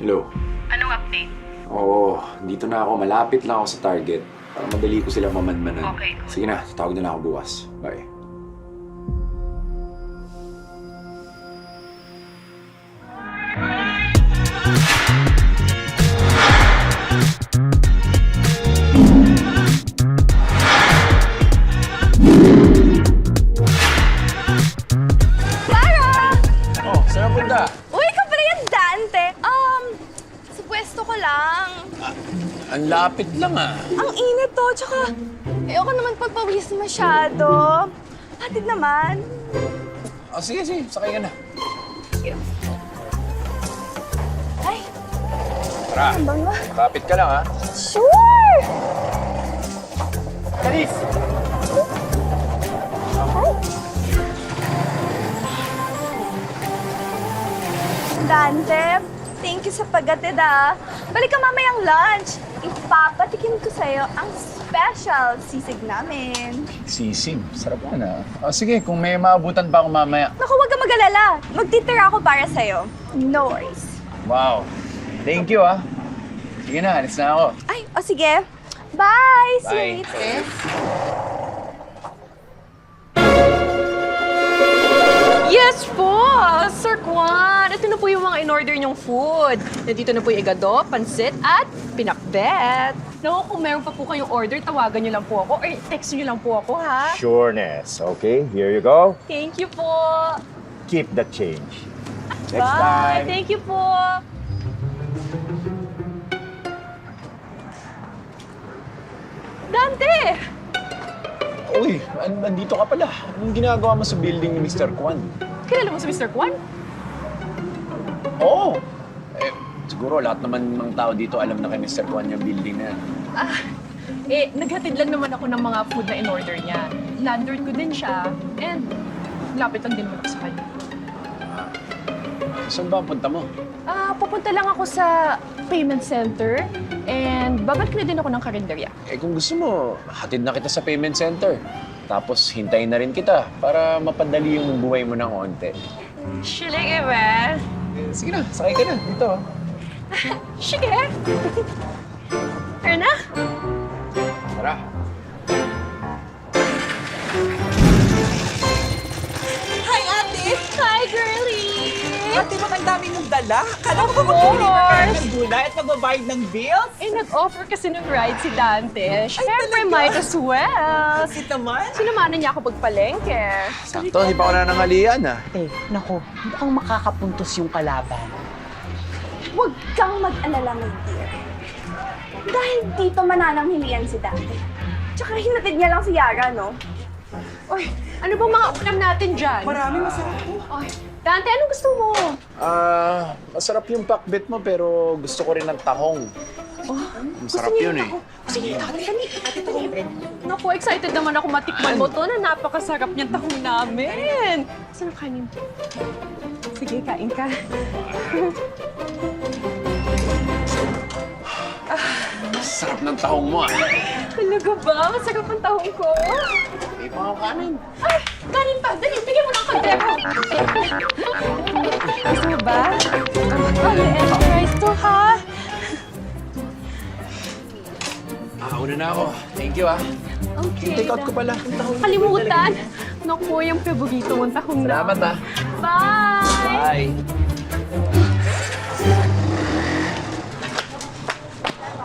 Hello? Anong update? Oo, dito na ako. Malapit lang ako sa target. Para madali ko sila mamanmanan. Okay, good. Sige na, tatawag na lang ako bukas. Bye. Clara! Oh, saan punta? Uy, ikaw pala yung Dante. Sa pwesto ko lang. Ang lapit lang ah. Ang init to, tsaka ayoko naman pagpawis masyado. Hatid naman. Oh, sige, sakay ka na. Ay, Tara, ang bango. kapit ka lang ha. Sure! Karis! Dante, thank you sa paggatid ah. Balik ka mamayang lunch. Ipapatikim ko sa'yo ang special sisig namin. Sisig, sarap ka na. O sige, kung may maabutan pa ako mamaya. Naku, huwag ka mag-alala. Magtitira ako para sa'yo. No worries. Wow, thank you ah. Sige na, alis na ako. Ay, o sige. Bye! See Bye. you later. Yes po! Sir Juan! Ito na po yung mga in-order niyong food. Nandito na po yung igado, pansit, at pinakbet. Naku, kung meron pa po kayong order, tawagan niyo lang po ako or text niyo lang po ako, ha? Sureness. Okay, here you go. Thank you po! Keep the change. Next Bye! time. Thank you po! Dante! Uy, nandito ka pala. Anong ginagawa mo sa building ni Mr. Kwan? Kilala mo si Mr. Juan? Oo. Siguro lahat naman ng tao dito alam na kay Mr. Kwan yung building na yan. Naghatid lang naman ako ng mga food na in-order niya. Landlord ko din siya. And lapit lang din naman ako sa kanya. Saan ba ang punta mo? Pupunta lang ako sa payment center and babalik na din ako ng karinderya. Kung gusto mo, hatid na kita sa payment center. Tapos hintayin na rin kita para mapadali yung buhay mo ng onte. Sige ba? Sige na, sakay ka na. Dito. Sige. Tara na. Tara. Hi, ate! Hi, girlie! Ate, ba't ang dami mong dala? Kala ko ba mag-deliver ka lang ng gulay at magbabayad ng bills? Nag-offer kasi ng ride si Dante. Siyempre, talaga? might as well. Kasi naman. Sinamanan niya ako pagpalengke. Sakto, hindi pa ako nanangalian ah. Ate, naku, mukhang makakapuntos yung kalaban. Huwag kang mag-alala, my dear. Dahil dito manananghilian si Dante. Tsaka hinatid niya lang si Yara, no? Uy, ano bang mga ulam natin dyan? Marami masarap po. Uy, Dante, anong gusto mo? Masarap yung pakbet mo pero gusto ko rin ng tahong. Masarap yun eh. Sige, Ate, naku, excited naman ako matikman mo to na napakasarap niyang tahong namin. Saan ang kanin? Sige, kain ka. Sarap ng tahong mo ah. Talaga ba? Masarap ang tahong ko. Hindi pa ako kanin. Ay, kanin pa. Dali, bigyan mo ng kaldero. Gusto mo ba? May extra rice to, ha? Una na ako. Thank you ah. Okay. Take out ko pala. Ang tahong. Kalimutan. Naku, yung paborito mong tahong na. Salamat ah. Bye! Bye.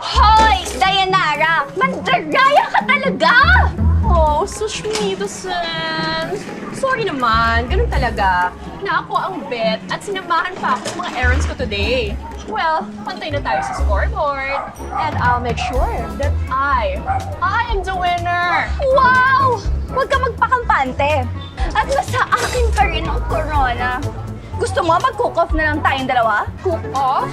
Hoy, Dayanara! Mandaraya ka talaga! Oh, Sushmito-san. Sorry naman, ganun talaga. Na ako ang bet at sinamahan pa ako sa mga errands ko today. Well, pantay na tayo sa scoreboard. And I'll make sure that I am the winner. Wow! Huwag ka magpakampante. At nasa akin pa rin ang corona. Gusto mo mag-cook off na lang tayong dalawa? Cook off?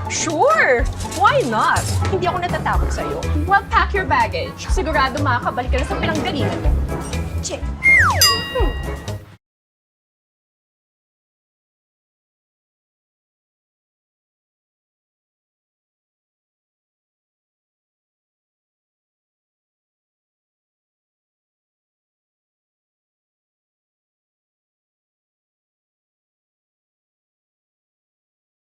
Sure! Why not? Hindi ako natatakot sa'yo. Well, pack your baggage. Sigurado makakabalik ka na sa pinanggalingan mo. Check.